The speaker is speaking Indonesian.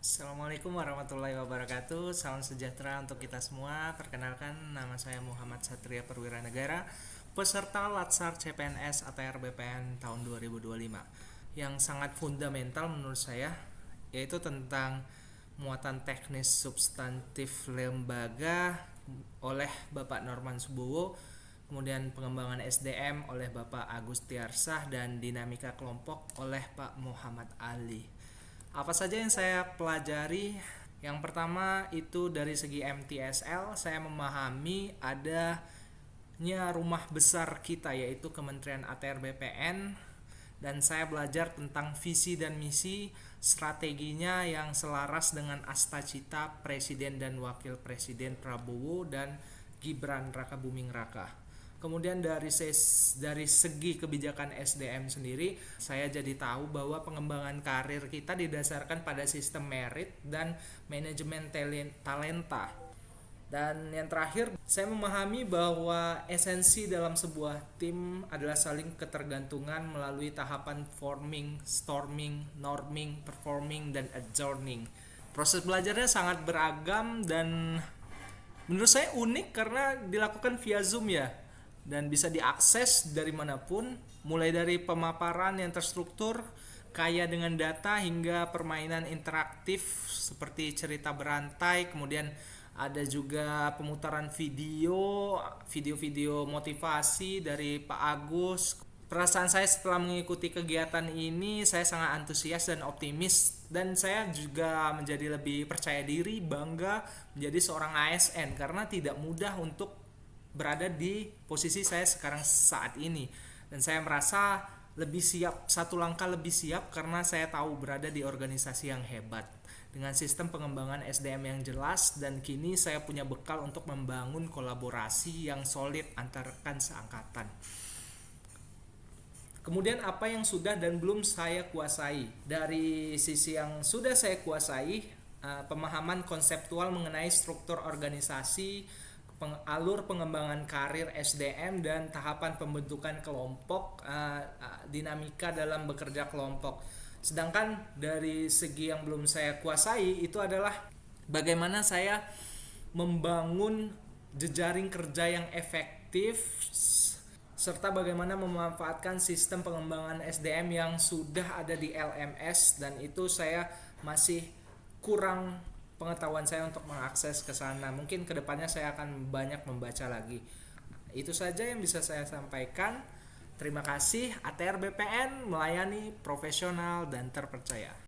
Assalamualaikum warahmatullahi wabarakatuh. Salam sejahtera untuk kita semua. Perkenalkan, nama saya Muhammad Satria Perwira Negara, peserta Latsar CPNS ATR BPN tahun 2025. Yang sangat fundamental menurut saya yaitu tentang muatan teknis substantif lembaga oleh Bapak Norman Subowo, kemudian pengembangan SDM oleh Bapak Agus Tiarsah, dan dinamika kelompok oleh Pak Muhammad Ali. Apa saja yang saya pelajari? Yang pertama itu dari segi MTSL, saya memahami adanya rumah besar kita yaitu Kementerian ATR BPN, dan saya belajar tentang visi dan misi strateginya yang selaras dengan asta-cita Presiden dan Wakil Presiden Prabowo dan Gibran Raka Buming Raka. Kemudian dari segi kebijakan SDM sendiri, saya jadi tahu bahwa pengembangan karir kita didasarkan pada sistem merit dan manajemen talenta. Dan yang terakhir, saya memahami bahwa esensi dalam sebuah tim adalah saling ketergantungan melalui tahapan forming, storming, norming, performing, dan adjourning. Proses belajarnya sangat beragam dan menurut saya unik karena dilakukan via Zoom ya, dan bisa diakses dari manapun, mulai dari pemaparan yang terstruktur, kaya dengan data, hingga permainan interaktif seperti cerita berantai. Kemudian ada juga pemutaran video-video motivasi dari Pak Agus. Perasaan saya setelah mengikuti kegiatan ini, saya sangat antusias dan optimis, dan saya juga menjadi lebih percaya diri, bangga menjadi seorang ASN karena tidak mudah untuk berada di posisi saya sekarang saat ini, dan saya merasa lebih siap, satu langkah lebih siap, karena saya tahu berada di organisasi yang hebat dengan sistem pengembangan SDM yang jelas, dan kini saya punya bekal untuk membangun kolaborasi yang solid antar rekan seangkatan. Kemudian apa yang sudah dan belum saya kuasai? Dari sisi yang sudah saya kuasai, pemahaman konseptual mengenai struktur organisasi, alur pengembangan karir SDM, dan tahapan pembentukan kelompok, dinamika dalam bekerja kelompok. Sedangkan dari segi yang belum saya kuasai itu adalah bagaimana saya membangun jejaring kerja yang efektif, serta bagaimana memanfaatkan sistem pengembangan SDM yang sudah ada di LMS, dan itu saya masih kurang pengetahuan saya untuk mengakses ke sana. Mungkin kedepannya saya akan banyak membaca lagi. Itu saja yang bisa saya sampaikan. Terima kasih. ATR BPN melayani profesional dan terpercaya.